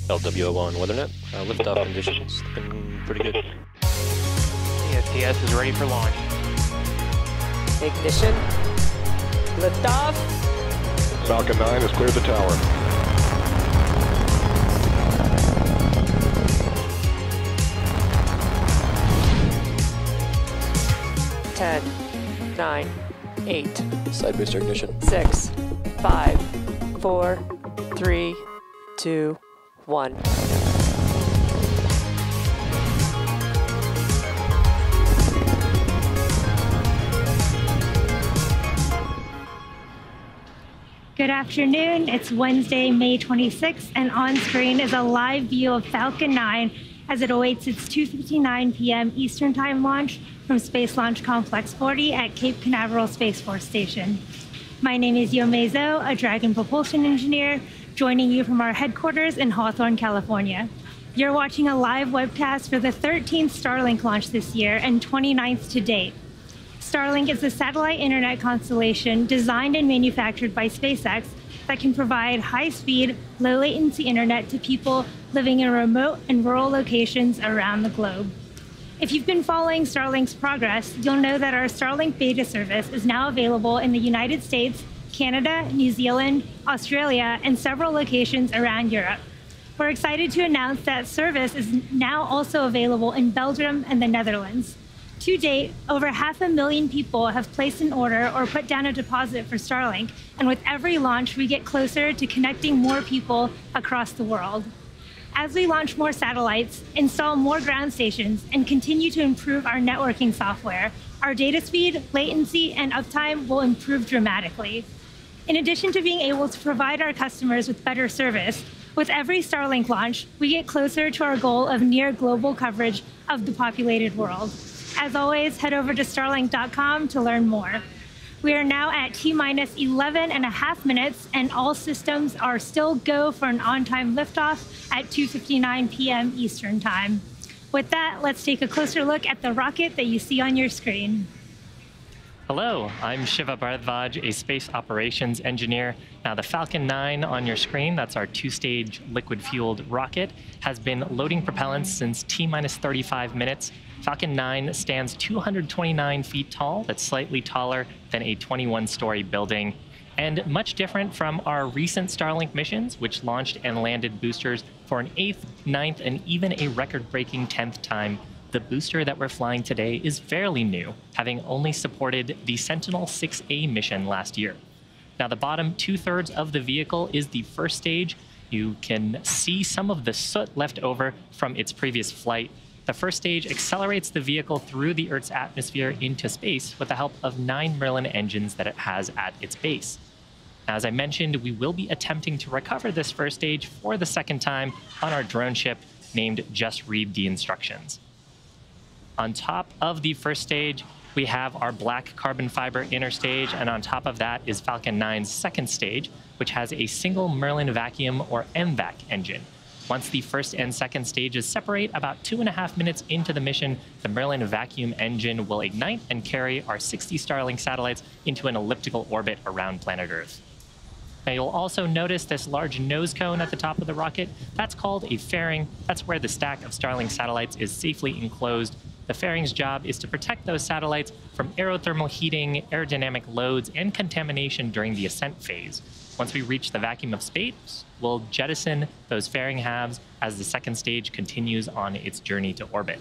LWO1 WeatherNet. Liftoff conditions looking pretty good. CSTS is ready for launch. Ignition. Liftoff. Falcon 9 has cleared the tower. Ten, 9, 8. Side booster ignition. 6, 5, 4, 3, 2, 1. Good afternoon. It's Wednesday, May 26th, and on screen is a live view of Falcon 9 as it awaits its 2:59 p.m. Eastern Time launch from Space Launch Complex 40 at Cape Canaveral Space Force Station. My name is Yomei Zhou, a Dragon propulsion engineer, joining you from our headquarters in Hawthorne, California. You're watching a live webcast for the 13th Starlink launch this year and 29th to date. Starlink is a satellite internet constellation designed and manufactured by SpaceX that can provide high-speed, low-latency internet to people living in remote and rural locations around the globe. If you've been following Starlink's progress, you'll know that our Starlink beta service is now available in the United States, Canada, New Zealand, Australia, and several locations around Europe. We're excited to announce that service is now also available in Belgium and the Netherlands. To date, over 500,000 people have placed an order or put down a deposit for Starlink, and with every launch, we get closer to connecting more people across the world. As we launch more satellites, install more ground stations, and continue to improve our networking software, our data speed, latency, and uptime will improve dramatically. In addition to being able to provide our customers with better service, with every Starlink launch, we get closer to our goal of near global coverage of the populated world. As always, head over to starlink.com to learn more. We are now at T-minus 11.5 minutes, and all systems are still go for an on-time liftoff at 2:59 p.m. Eastern Time. With that, let's take a closer look at the rocket that you see on your screen. Hello, I'm Shiva Bharadwaj, a space operations engineer. Now the Falcon 9 on your screen, that's our two-stage liquid-fueled rocket, has been loading propellants since T-minus 35 minutes. Falcon 9 stands 229 feet tall. That's slightly taller than a 21-story building. And much different from our recent Starlink missions, which launched and landed boosters for an 8th, 9th, and even a record-breaking 10th time, the booster that we're flying today is fairly new, having only supported the Sentinel-6A mission last year. Now, the bottom 2/3 of the vehicle is the first stage. You can see some of the soot left over from its previous flight. The first stage accelerates the vehicle through the Earth's atmosphere into space with the help of 9 Merlin engines that it has at its base. Now, as I mentioned, we will be attempting to recover this first stage for the second time on our drone ship named Just Read the Instructions. On top of the first stage, we have our black carbon fiber inner stage, and on top of that is Falcon 9's second stage, which has a single Merlin vacuum or MVAC engine. Once the first and second stages separate, about 2.5 minutes into the mission, the Merlin vacuum engine will ignite and carry our 60 Starlink satellites into an elliptical orbit around planet Earth. Now, you'll also notice this large nose cone at the top of the rocket. That's called a fairing. That's where the stack of Starlink satellites is safely enclosed. The fairing's job is to protect those satellites from aerothermal heating, aerodynamic loads, and contamination during the ascent phase. Once we reach the vacuum of space, we'll jettison those fairing halves as the second stage continues on its journey to orbit.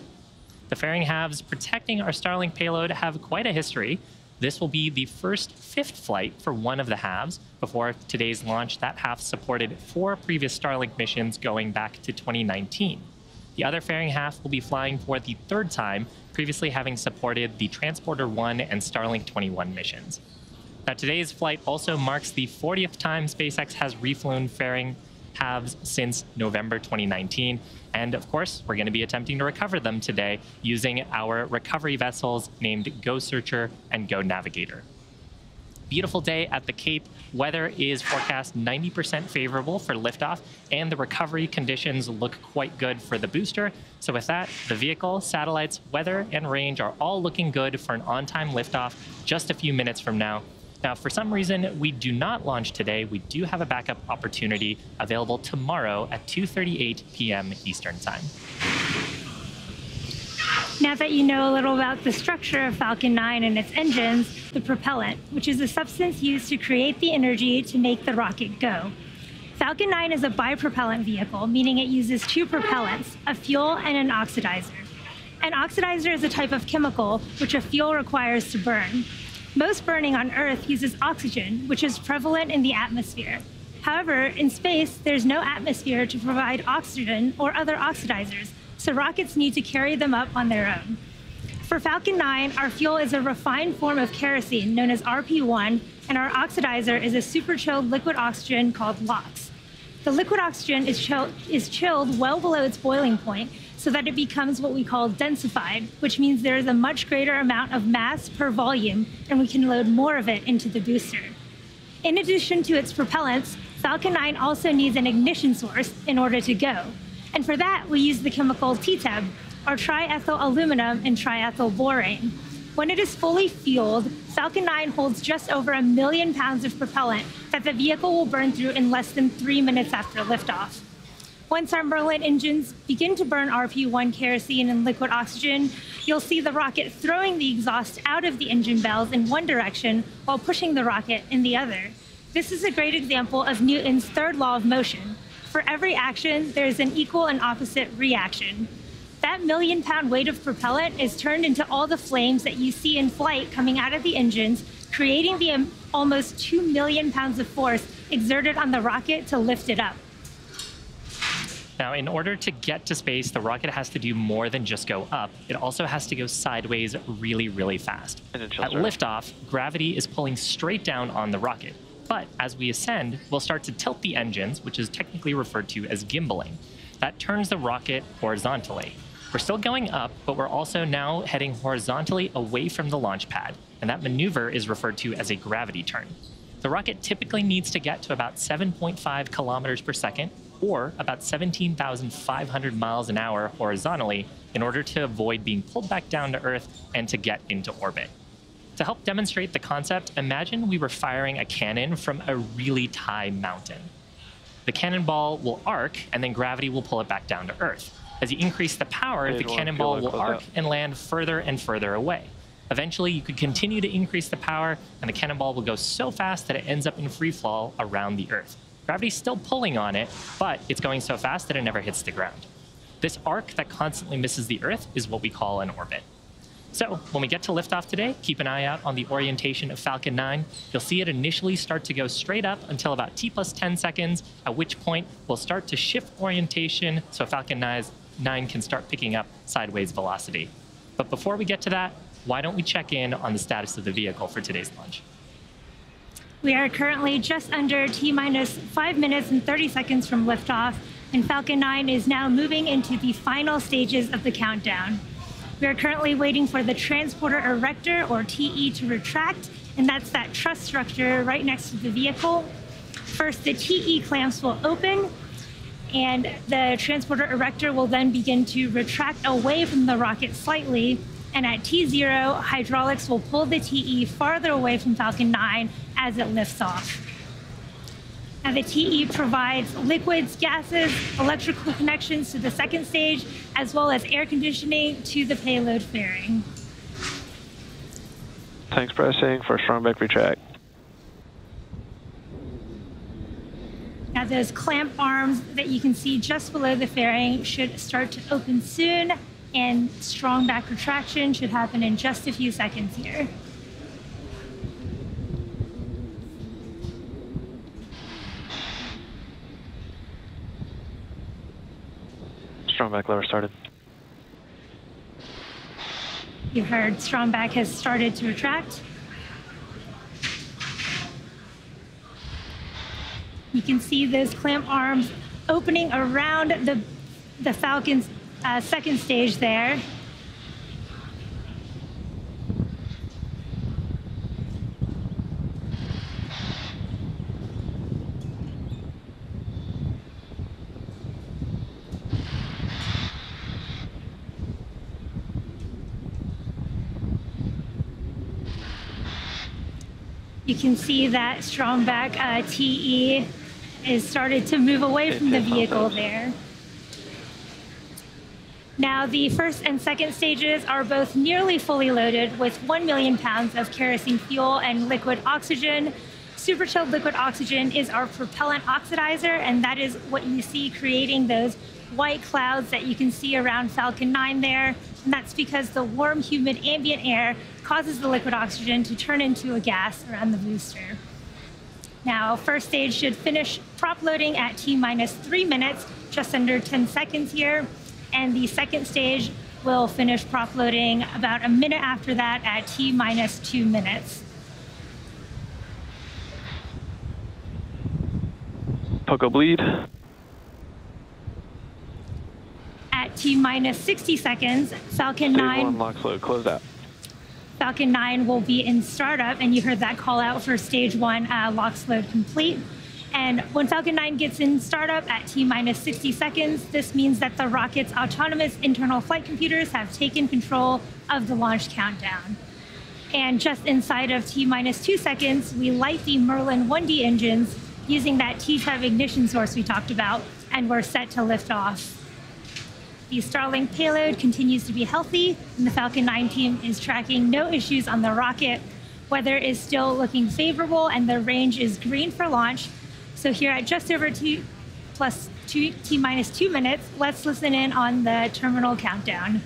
The fairing halves protecting our Starlink payload have quite a history. This will be the first fifth flight for one of the halves. Before today's launch, that half supported 4 previous Starlink missions going back to 2019. The other fairing half will be flying for the 3rd time, previously having supported the Transporter 1 and Starlink 21 missions. Now, today's flight also marks the 40th time SpaceX has reflown fairing halves since November 2019. And of course, we're going to be attempting to recover them today using our recovery vessels named Go Searcher and Go Navigator. Beautiful day at the Cape. Weather is forecast 90% favorable for liftoff, and the recovery conditions look quite good for the booster. So with that, the vehicle, satellites, weather, and range are all looking good for an on-time liftoff just a few minutes from now. Now, for some reason, we do not launch today. We do have a backup opportunity available tomorrow at 2:38 p.m. Eastern Time. Now that you know a little about the structure of Falcon 9 and its engines, the propellant, which is a substance used to create the energy to make the rocket go. Falcon 9 is a bipropellant vehicle, meaning it uses 2 propellants, a fuel and an oxidizer. An oxidizer is a type of chemical which a fuel requires to burn. Most burning on Earth uses oxygen, which is prevalent in the atmosphere. However, in space, there's no atmosphere to provide oxygen or other oxidizers, so rockets need to carry them up on their own. For Falcon 9, our fuel is a refined form of kerosene known as RP1, and our oxidizer is a super-chilled liquid oxygen called LOX. The liquid oxygen is chilled well below its boiling point so that it becomes what we call densified, which means there is a much greater amount of mass per volume, and we can load more of it into the booster. In addition to its propellants, Falcon 9 also needs an ignition source in order to go. And for that, we use the chemical TTEB, or triethyl aluminum and triethyl borane. When it is fully fueled, Falcon 9 holds just over 1 million pounds of propellant that the vehicle will burn through in less than 3 minutes after liftoff. Once our Merlin engines begin to burn RP1 kerosene and liquid oxygen, you'll see the rocket throwing the exhaust out of the engine bells in one direction while pushing the rocket in the other. This is a great example of Newton's third law of motion. For every action, there is an equal and opposite reaction. That 1 million pound weight of propellant is turned into all the flames that you see in flight coming out of the engines, creating the almost 2 million pounds of force exerted on the rocket to lift it up. Now, in order to get to space, the rocket has to do more than just go up. It also has to go sideways really, really fast. At liftoff, gravity is pulling straight down on the rocket. But as we ascend, we'll start to tilt the engines, which is technically referred to as gimbaling. That turns the rocket horizontally. We're still going up, but we're also now heading horizontally away from the launch pad, and that maneuver is referred to as a gravity turn. The rocket typically needs to get to about 7.5 kilometers per second, or about 17,500 miles an hour horizontally, in order to avoid being pulled back down to Earth and to get into orbit. To help demonstrate the concept, imagine we were firing a cannon from a really high mountain. The cannonball will arc, and then gravity will pull it back down to Earth. As you increase the power, the cannonball will arc and land further and further away. Eventually, you could continue to increase the power, and the cannonball will go so fast that it ends up in free fall around the Earth. Gravity's still pulling on it, but it's going so fast that it never hits the ground. This arc that constantly misses the Earth is what we call an orbit. So when we get to liftoff today, keep an eye out on the orientation of Falcon 9. You'll see it initially start to go straight up until about T+10 seconds, at which point we'll start to shift orientation so Falcon 9 can start picking up sideways velocity. But before we get to that, why don't we check in on the status of the vehicle for today's launch? We are currently just under T-minus 5 minutes and 30 seconds from liftoff, and Falcon 9 is now moving into the final stages of the countdown. We are currently waiting for the transporter erector, or TE, to retract, and that's that truss structure right next to the vehicle. First, the TE clamps will open, and the transporter erector will then begin to retract away from the rocket slightly, and at T0, hydraulics will pull the TE farther away from Falcon 9 as it lifts off. Now, the TE provides liquids, gases, electrical connections to the second stage, as well as air conditioning to the payload fairing. Thanks, pressing for Strongback retract. Now, those clamp arms that you can see just below the fairing should start to open soon, and strong back retraction should happen in just a few seconds here. Strong back lever started. You heard strong back has started to retract. You can see those clamp arms opening around the Falcon's second stage there. You can see that strongback TE is started to move away from the vehicle there. Now, the first and second stages are both nearly fully loaded with 1 million pounds of kerosene fuel and liquid oxygen. Super chilled liquid oxygen is our propellant oxidizer, and that is what you see creating those white clouds that you can see around Falcon 9 there. And that's because the warm, humid ambient air causes the liquid oxygen to turn into a gas around the booster. Now, first stage should finish prop loading at T-minus 3 minutes, just under 10 seconds here. And the second stage will finish prop loading about a minute after that at T-minus 2 minutes. Poco bleed. At T-minus 60 seconds, Falcon 9... Stage 1 locks load, closed out. Falcon 9 will be in startup, and you heard that call out for stage 1 locks load complete. And when Falcon 9 gets in startup at T-minus 60 seconds, this means that the rocket's autonomous internal flight computers have taken control of the launch countdown. And just inside of T-minus 2 seconds, we light the Merlin 1D engines using that T-type ignition source we talked about, and we're set to lift off. The Starlink payload continues to be healthy, and the Falcon 9 team is tracking no issues on the rocket. Weather is still looking favorable, and the range is green for launch. So here at just over T-minus 2 minutes, let's listen in on the terminal countdown.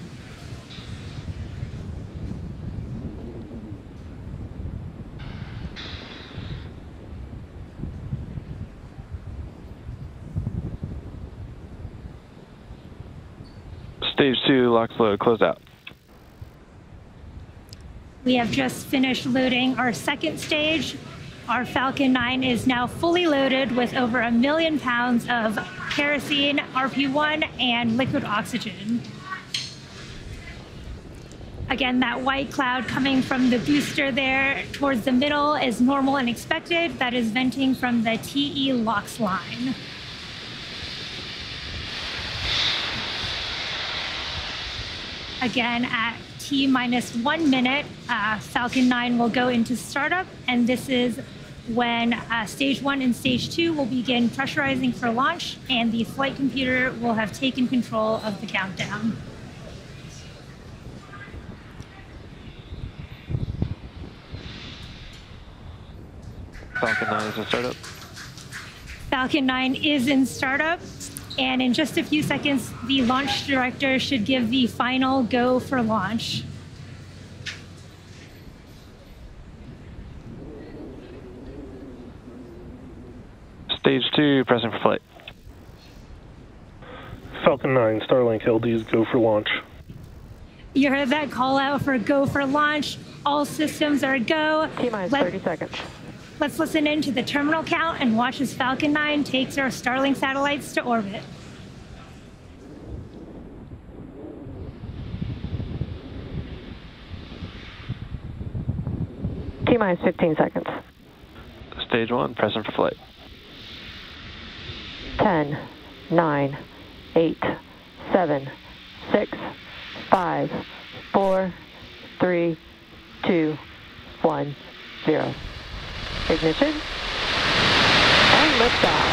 Stage 2 locks load, closed out. We have just finished loading our second stage. Our Falcon 9 is now fully loaded with over 1 million pounds of kerosene, RP1, and liquid oxygen. Again, that white cloud coming from the booster there towards the middle is normal and expected. That is venting from the TE LOX line. Again, at T-minus 1 minute, Falcon 9 will go into startup, and this is when stage 1 and stage 2 will begin pressurizing for launch, and the flight computer will have taken control of the countdown. Falcon 9 is in startup. Falcon 9 is in startup, and in just a few seconds, the launch director should give the final go for launch. Stage 2, pressing for flight. Falcon 9, Starlink LDs go for launch. You heard that call out for go for launch. All systems are go. T-minus 30 seconds. Let's listen in to the terminal count and watch as Falcon 9 takes our Starlink satellites to orbit. T-minus 15 seconds. Stage 1, pressing for flight. 10, 9, 8, 7, 6, 5, 4, 3, 2, 1, 0. Ignition. And liftoff.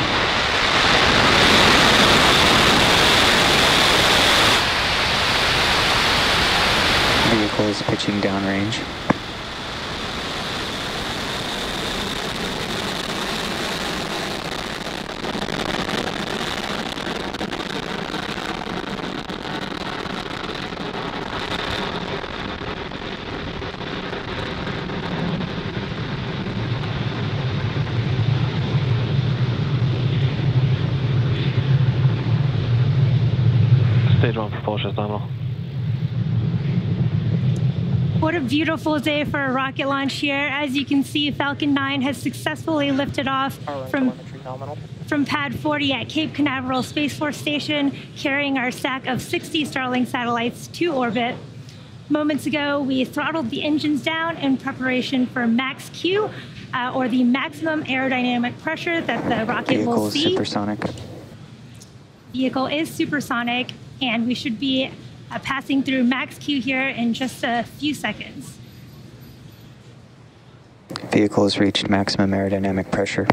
Vehicle is pitching downrange. Stage 1, propulsion is nominal. What a beautiful day for a rocket launch here. As you can see, Falcon 9 has successfully lifted off from Pad 40 at Cape Canaveral Space Force Station, carrying our stack of 60 Starlink satellites to orbit. Moments ago, we throttled the engines down in preparation for max Q, or the maximum aerodynamic pressure that the rocket will see. Vehicle is supersonic. Vehicle is supersonic, and we should be passing through max Q here in just a few seconds. Vehicle has reached maximum aerodynamic pressure.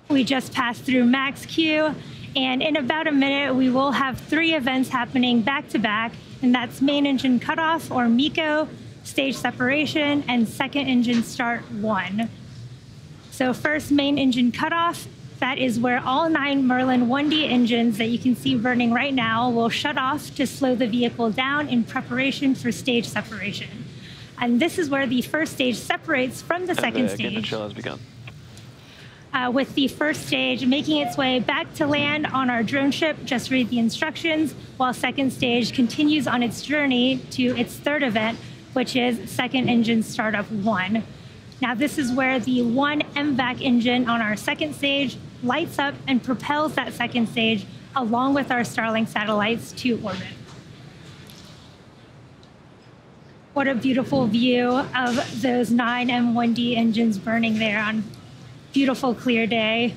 We just passed through max Q, and in about a minute, we will have 3 events happening back to back, and that's main engine cutoff, or MECO, stage separation, and second engine start 1. So first, main engine cutoff. That is where all 9 Merlin 1D engines that you can see burning right now will shut off to slow the vehicle down in preparation for stage separation. And this is where the first stage separates from the second stage. Chill has begun. With the first stage making its way back to land on our drone ship, just read the instructions, while second stage continues on its journey to its third event, which is second engine startup 1. Now this is where the 1 MVAC engine on our second stage lights up and propels that second stage along with our Starlink satellites to orbit. What a beautiful view of those 9 M1D engines burning there on a beautiful clear day.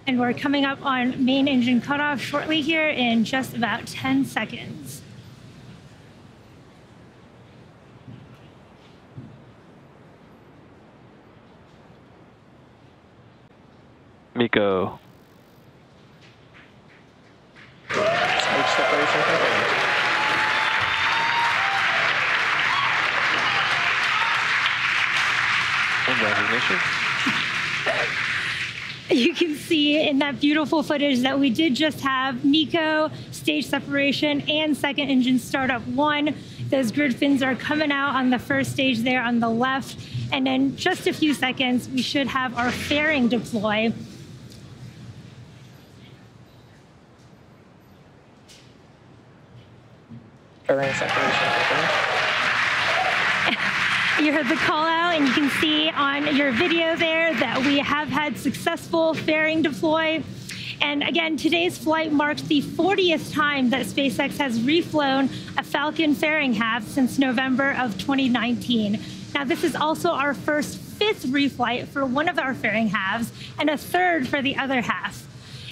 And we're coming up on main engine cutoff shortly here in just about 10 seconds. MECO. Stage separation confirmed. And recognition. You can see in that beautiful footage that we did just have MECO, stage separation, and second engine startup 1. Those grid fins are coming out on the first stage there on the left. And in just a few seconds, we should have our fairing deploy. Fairing separation confirmed. You heard the call out, and you can see on your video there that we have had successful fairing deploy. And again, today's flight marks the 40th time that SpaceX has reflown a Falcon fairing half since November of 2019. Now, this is also our first 5th reflight for one of our fairing halves and a 3rd for the other half.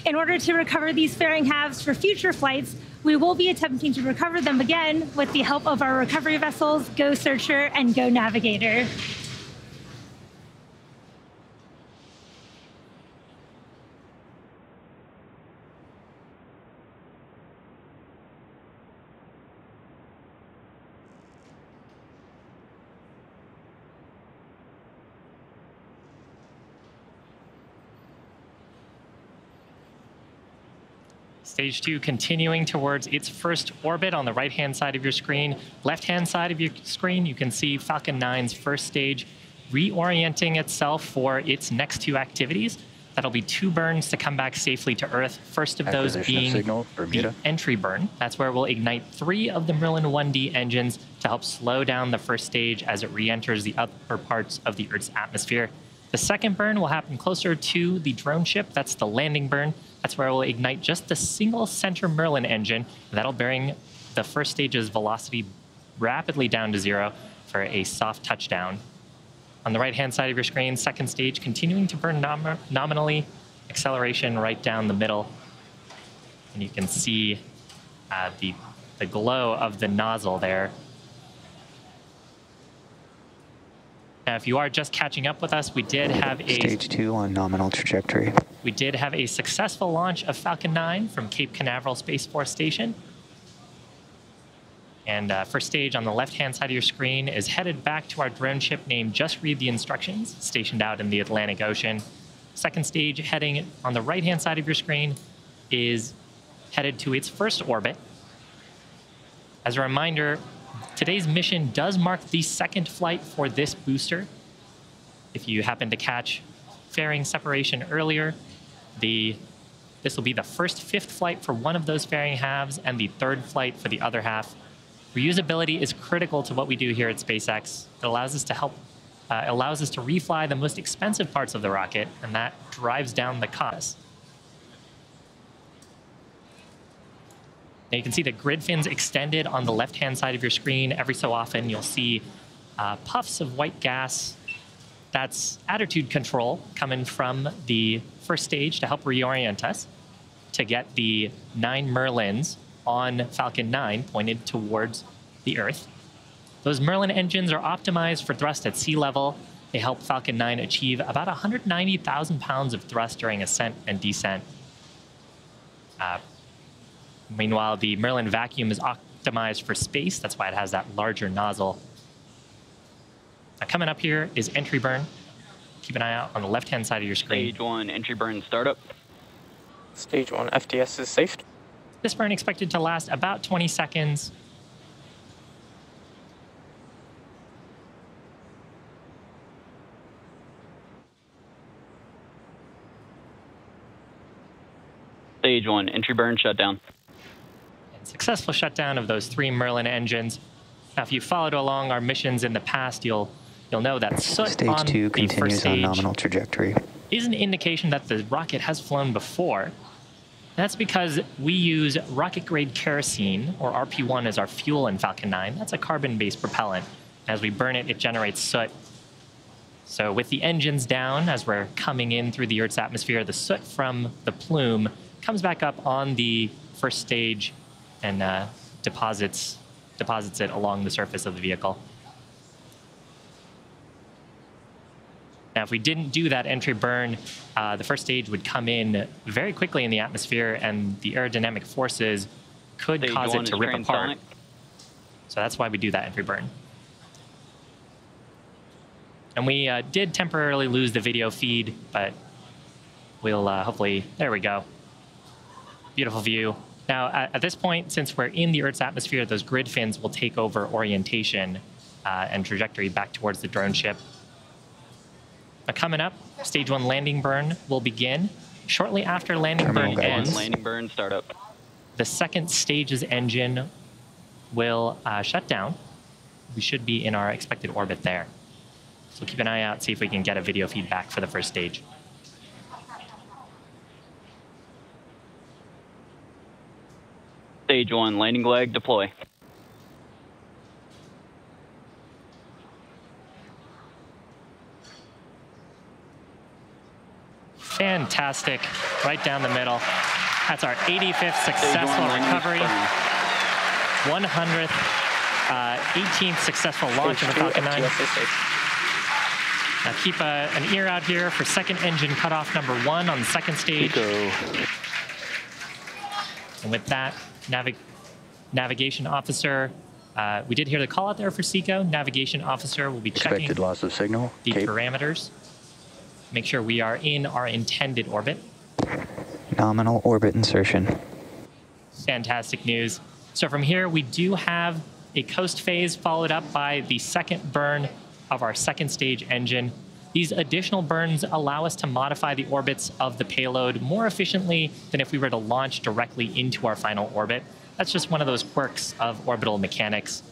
In order to recover these fairing halves for future flights, we will be attempting to recover them again with the help of our recovery vessels, Go Searcher and Go Navigator. Stage 2 continuing towards its first orbit on the right-hand side of your screen. Left-hand side of your screen, you can see Falcon 9's first stage reorienting itself for its next 2 activities. That'll be 2 burns to come back safely to Earth. First of those being the entry burn. That's where we'll ignite 3 of the Merlin 1D engines to help slow down the first stage as it re-enters the upper parts of the Earth's atmosphere. The second burn will happen closer to the drone ship. That's the landing burn. That's where we'll ignite just the single center Merlin engine. That'll bring the first stage's velocity rapidly down to 0 for a soft touchdown. On the right-hand side of your screen, second stage continuing to burn nominally, acceleration right down the middle. And you can see the glow of the nozzle there. Now, if you are just catching up with us, we did have a... Stage 2 on nominal trajectory. We did have a successful launch of Falcon 9 from Cape Canaveral Space Force Station. And first stage on the left-hand side of your screen is headed back to our drone ship named Just Read the Instructions, stationed out in the Atlantic Ocean. Second stage heading on the right-hand side of your screen is headed to its first orbit. As a reminder, today's mission does mark the second flight for this booster. If you happen to catch fairing separation earlier, this will be the first 5th flight for one of those fairing halves and the 3rd flight for the other half. Reusability is critical to what we do here at SpaceX. It allows us to refly the most expensive parts of the rocket, and that drives down the cost. Now you can see the grid fins extended on the left-hand side of your screen. Every so often, you'll see puffs of white gas. That's attitude control coming from the first stage to help reorient us to get the 9 Merlins on Falcon 9 pointed towards the Earth. Those Merlin engines are optimized for thrust at sea level. They help Falcon 9 achieve about 190,000 pounds of thrust during ascent and descent. Meanwhile, the Merlin vacuum is optimized for space. That's why it has that larger nozzle. Now, coming up here is entry burn. Keep an eye out on the left-hand side of your screen. Stage 1 entry burn startup. Stage 1 FTS is safe. This burn expected to last about 20 seconds. Stage 1 entry burn shutdown. And successful shutdown of those 3 Merlin engines. Now, if you followed along our missions in the past, you'll know that soot Stage on 2 the first continues stage on nominal trajectory. is an indication that the rocket has flown before. That's because we use rocket-grade kerosene, or RP1, as our fuel in Falcon 9. That's a carbon-based propellant. As we burn it, it generates soot. So with the engines down, as we're coming in through the Earth's atmosphere, the soot from the plume comes back up on the first stage and deposits it along the surface of the vehicle. Now, if we didn't do that entry burn, the first stage would come in very quickly in the atmosphere, and the aerodynamic forces could cause it to rip apart. So that's why we do that entry burn. And we did temporarily lose the video feed, but we'll hopefully... There we go. Beautiful view. Now, at this point, since we're in the Earth's atmosphere, those grid fins will take over orientation and trajectory back towards the drone ship. Now, coming up, stage 1 landing burn will begin. Shortly after landing burn ends, landing burn startup. The second stage's engine will shut down. We should be in our expected orbit there. So keep an eye out, see if we can get a video feedback for the first stage. Stage 1 landing leg deploy. Fantastic, right down the middle. That's our 85th successful recovery, 100th, 18th successful launch of the Falcon 9. Now keep an ear out here for second engine cutoff number 1 on the second stage. And with that, navigation officer, we did hear the call out there for SECO. Navigation officer will be checking Expected loss of signal. the parameters. Make sure we are in our intended orbit. Nominal orbit insertion. Fantastic news. So from here, we do have a coast phase followed up by the second burn of our second stage engine. These additional burns allow us to modify the orbits of the payload more efficiently than if we were to launch directly into our final orbit. That's just one of those quirks of orbital mechanics.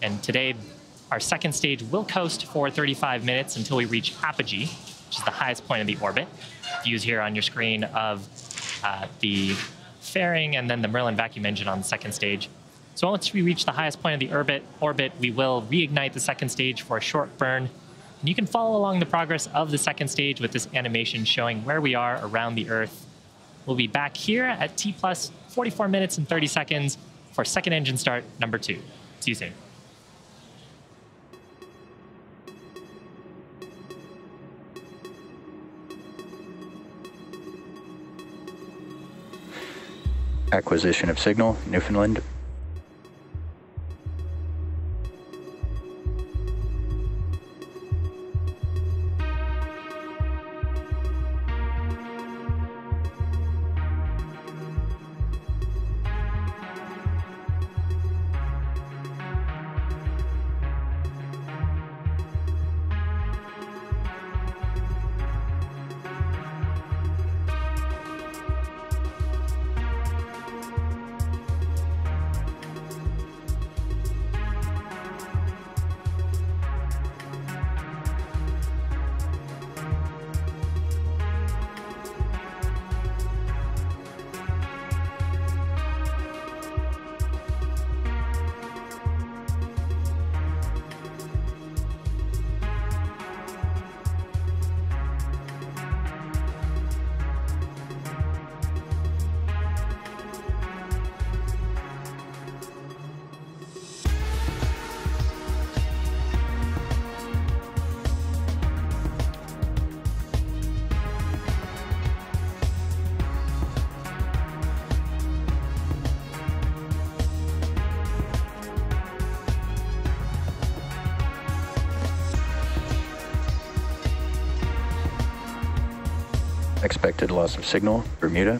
And today, our second stage will coast for 35 minutes until we reach apogee, which is the highest point of the orbit. Views here on your screen of the fairing and then the Merlin vacuum engine on the second stage. So once we reach the highest point of the orbit, we will reignite the second stage for a short burn. And you can follow along the progress of the second stage with this animation showing where we are around the Earth. We'll be back here at T plus 44 minutes and 30 seconds for second engine start number 2. See you soon. Acquisition of signal, Newfoundland. Expected loss of signal, Bermuda.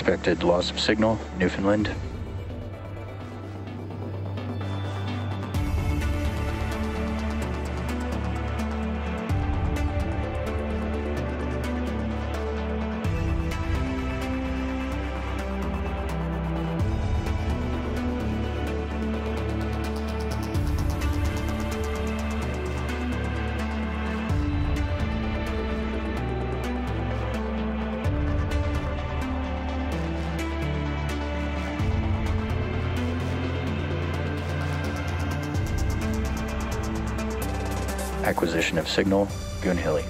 Expected loss of signal, Newfoundland. Acquisition of signal, Goonhilly.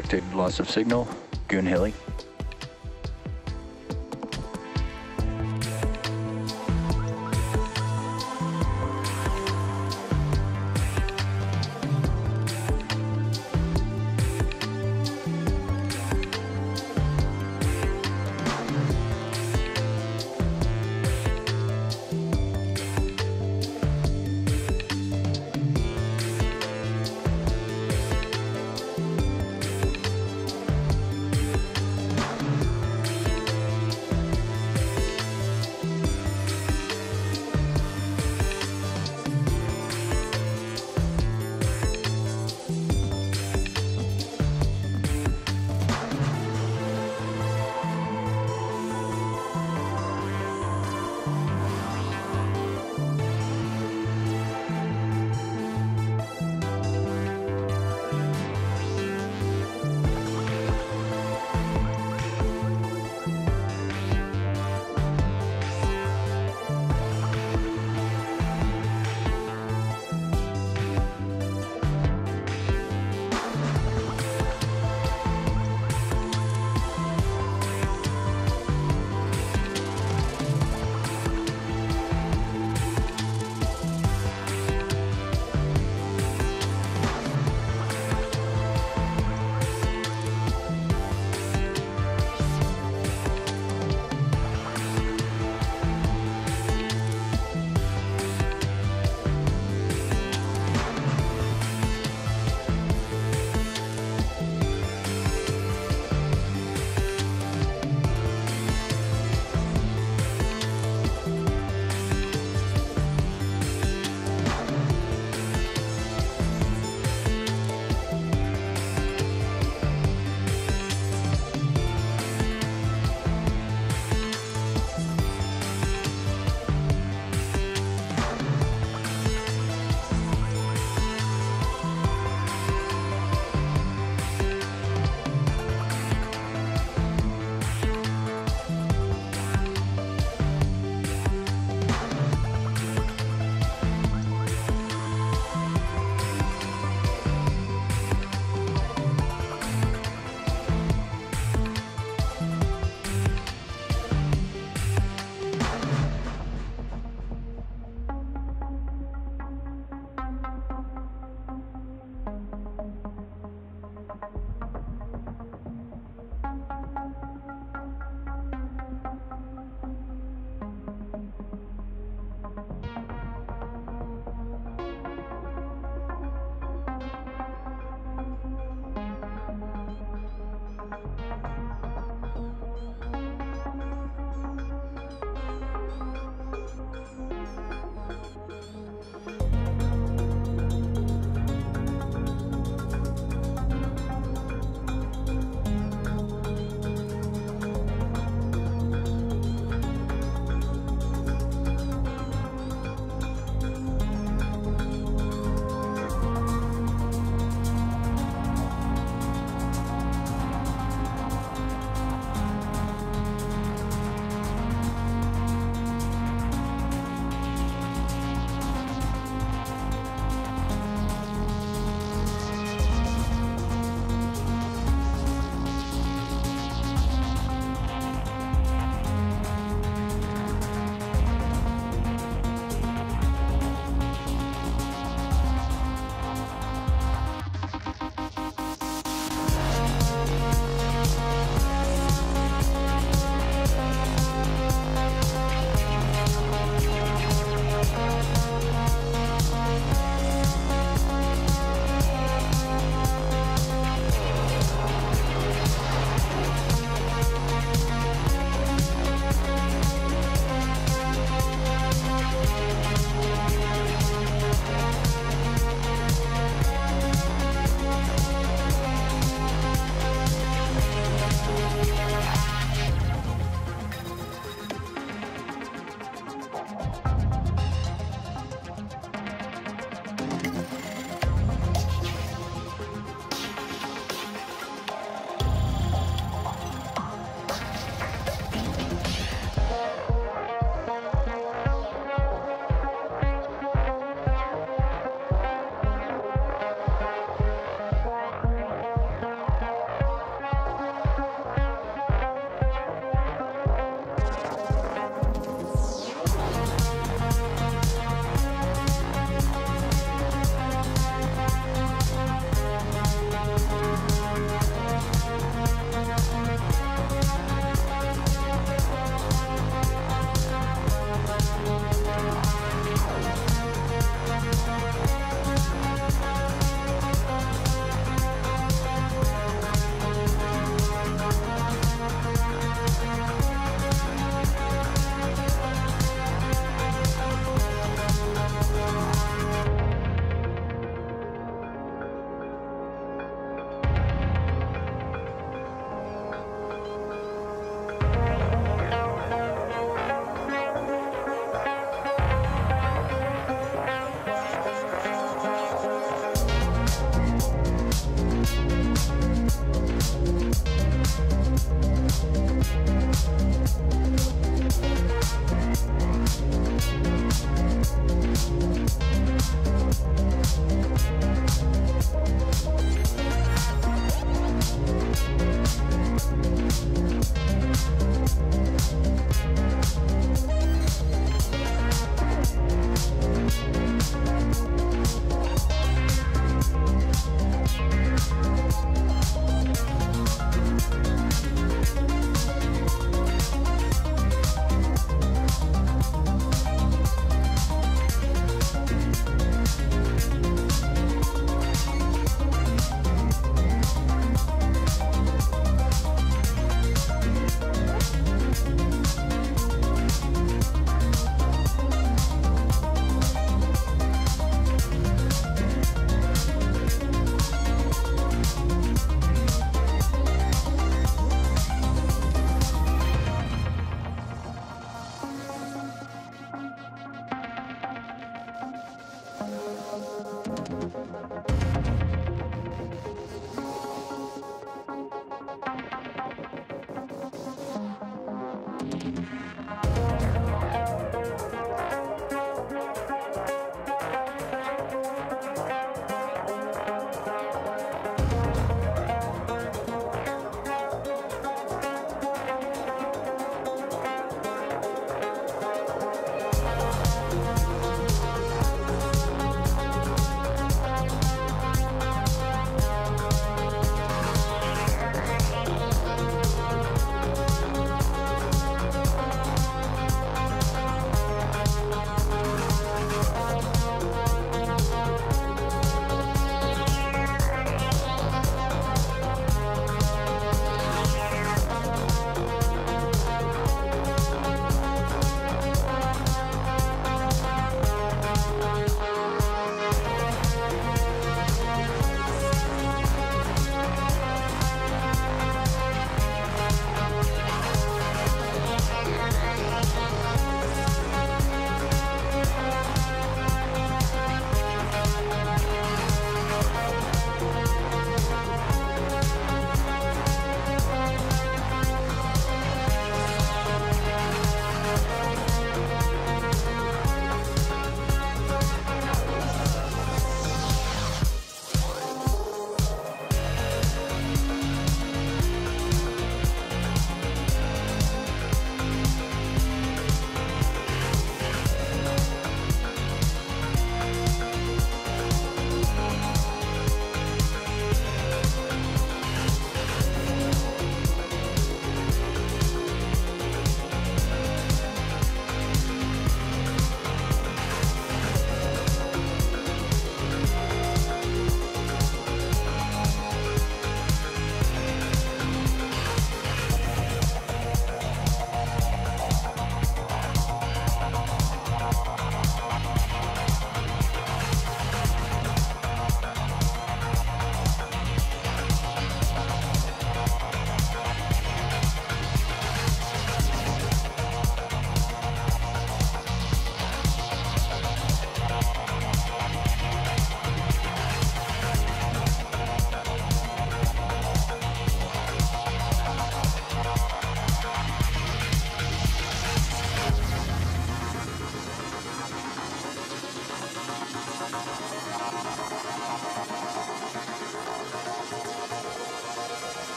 Detected loss of signal, Goon Hilly.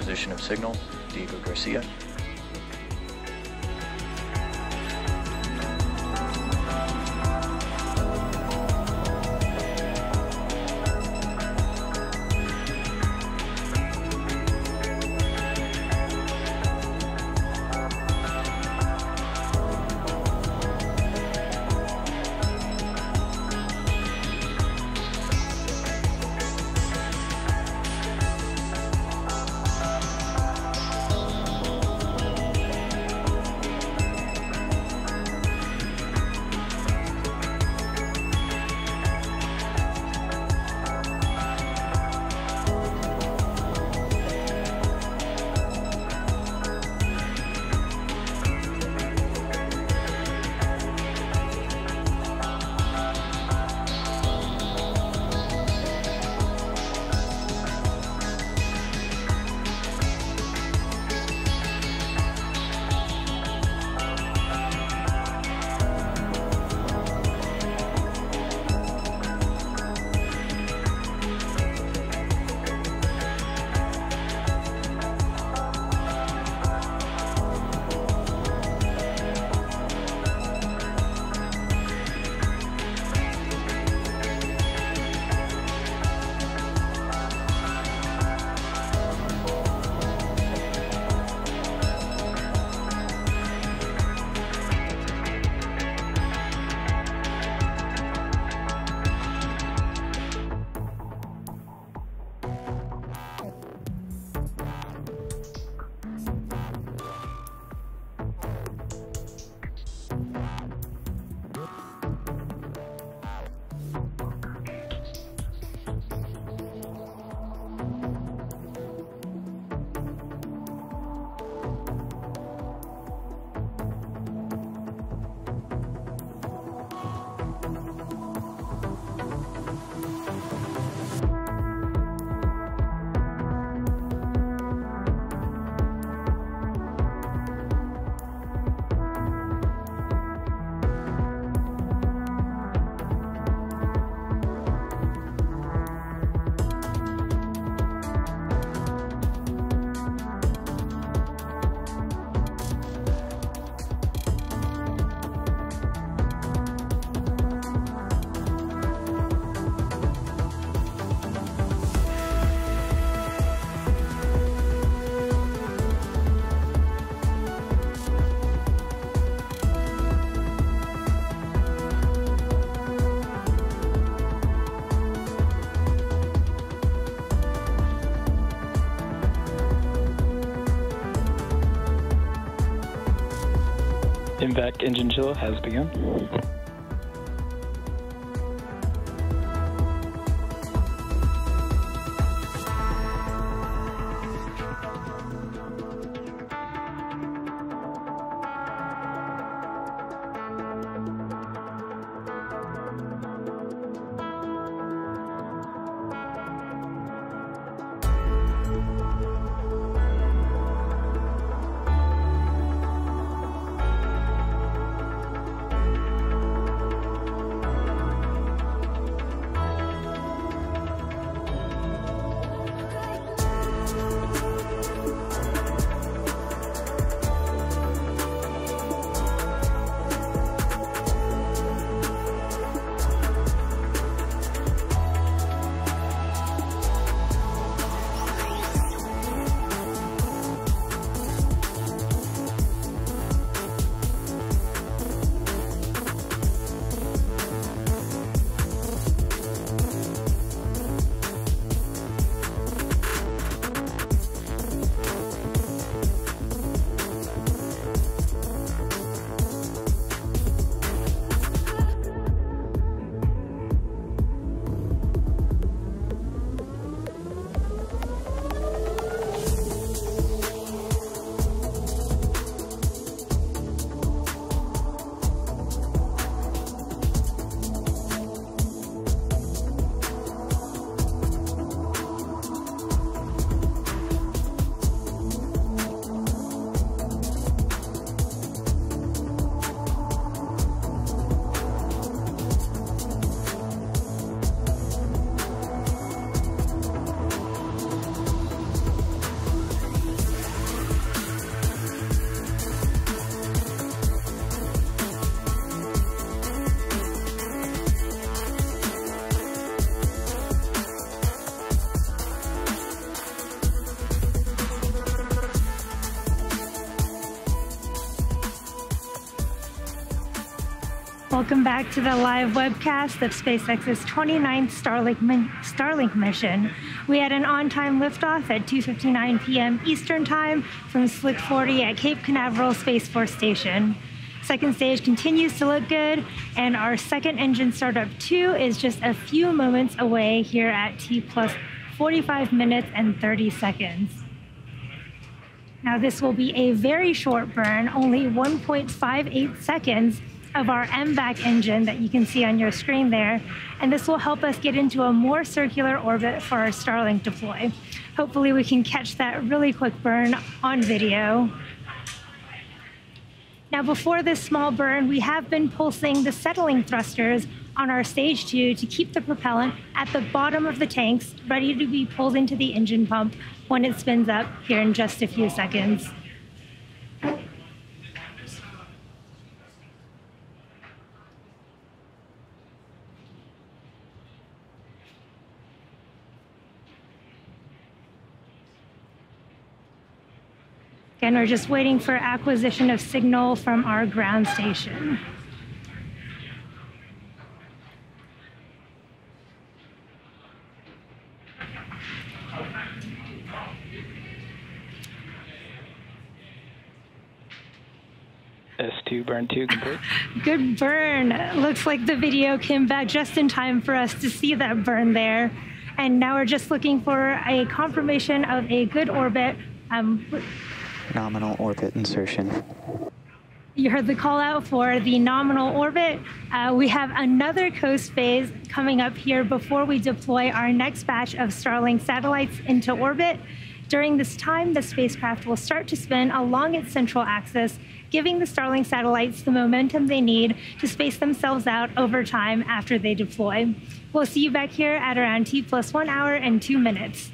acquisition of signal, Diego Garcia. Invac engine chill has begun. Welcome back to the live webcast of SpaceX's 29th Starlink mission. We had an on-time liftoff at 2:59 p.m. Eastern Time from Slick 40 at Cape Canaveral Space Force Station. Second stage continues to look good, and our second engine startup 2 is just a few moments away here at T plus 45 minutes and 30 seconds. Now this will be a very short burn, only 1.58 seconds of our MVAC engine that you can see on your screen there, and this will help us get into a more circular orbit for our Starlink deploy. Hopefully we can catch that really quick burn on video. Now before this small burn, we have been pulsing the settling thrusters on our stage 2 to keep the propellant at the bottom of the tanks, ready to be pulled into the engine pump when it spins up here in just a few seconds. Again, we're just waiting for acquisition of signal from our ground station. S2 burn 2 complete. Good burn. Looks like the video came back just in time for us to see that burn there. And now we're just looking for a confirmation of a good orbit. Nominal orbit insertion. You heard the call out for the nominal orbit. We have another coast phase coming up here before we deploy our next batch of Starlink satellites into orbit. During this time, the spacecraft will start to spin along its central axis, giving the Starlink satellites the momentum they need to space themselves out over time after they deploy. We'll see you back here at around T plus 1 hour and 2 minutes.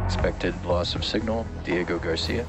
Expected loss of signal, Diego Garcia.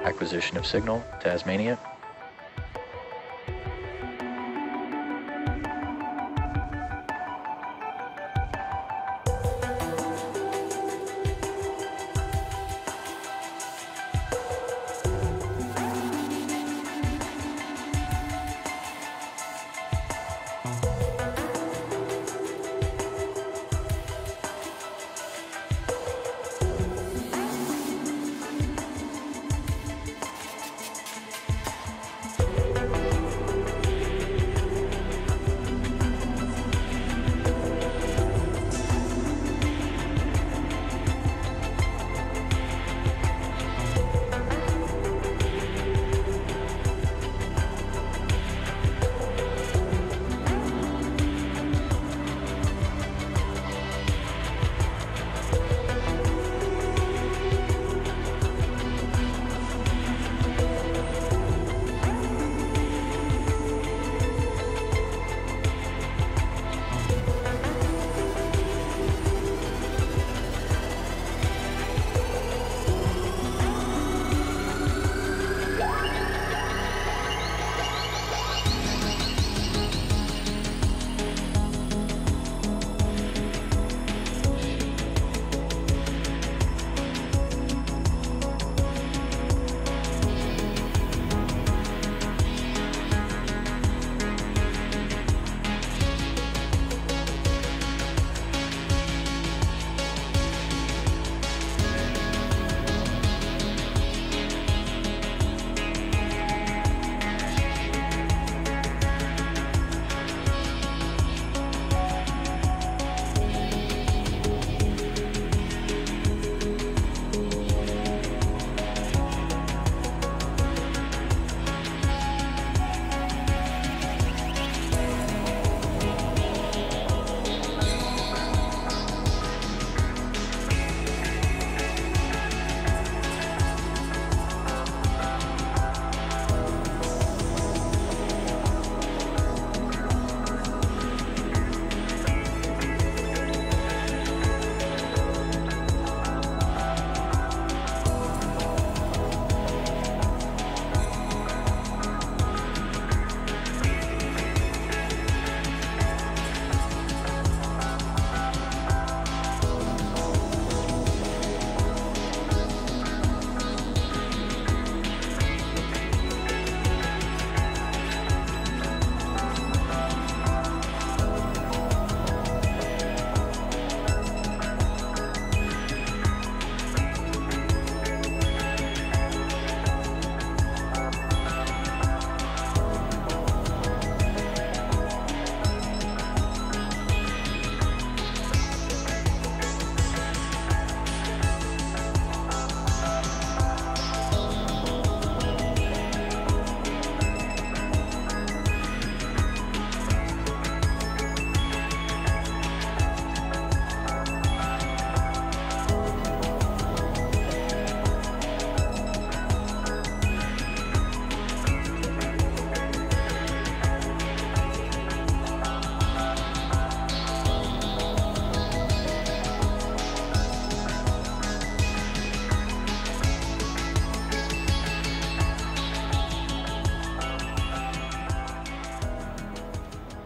Acquisition of signal, Tasmania.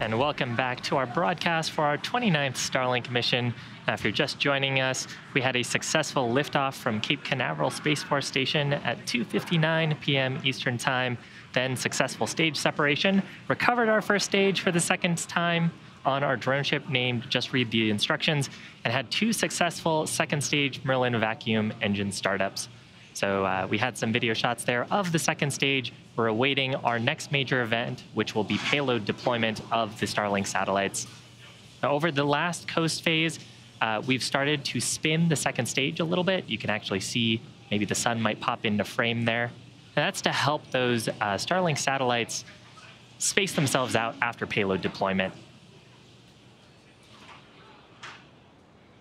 And welcome back to our broadcast for our 29th Starlink mission. Now, if you're just joining us, we had a successful liftoff from Cape Canaveral Space Force Station at 2:59 p.m. Eastern Time, then successful stage separation, recovered our first stage for the second time on our drone ship named Just Read the Instructions, and had 2 successful second stage Merlin vacuum engine startups. So we had some video shots there of the second stage. We're awaiting our next major event, which will be payload deployment of the Starlink satellites. Now, over the last coast phase, we've started to spin the second stage a little bit. You can actually see maybe the sun might pop into frame there. And that's to help those Starlink satellites space themselves out after payload deployment.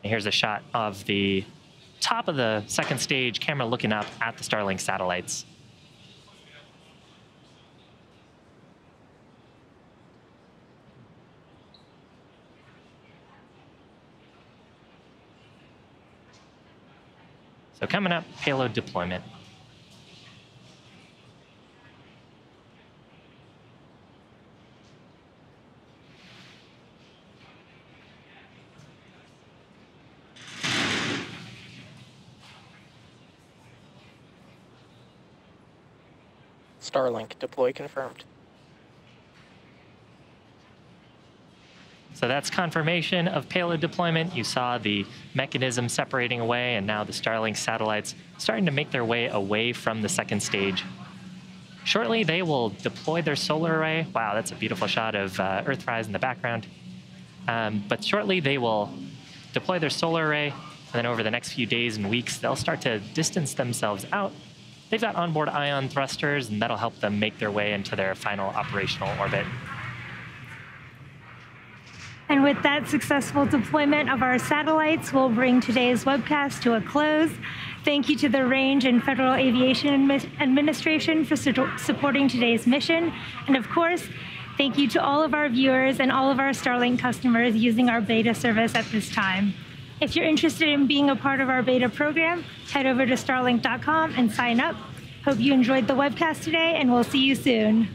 And here's a shot of the top of the second stage, camera looking up at the Starlink satellites. So coming up, payload deployment. Starlink deploy confirmed. So that's confirmation of payload deployment. You saw the mechanism separating away, and now the Starlink satellites starting to make their way away from the second stage. Shortly, they will deploy their solar array. Wow, that's a beautiful shot of Earthrise in the background. But shortly, they will deploy their solar array, and then over the next few days and weeks, they'll start to distance themselves out. They've got onboard ion thrusters, and that'll help them make their way into their final operational orbit. And with that successful deployment of our satellites, we'll bring today's webcast to a close. Thank you to the Range and Federal Aviation Administration for supporting today's mission. And of course, thank you to all of our viewers and all of our Starlink customers using our beta service at this time. If you're interested in being a part of our beta program, head over to starlink.com and sign up. Hope you enjoyed the webcast today, and we'll see you soon.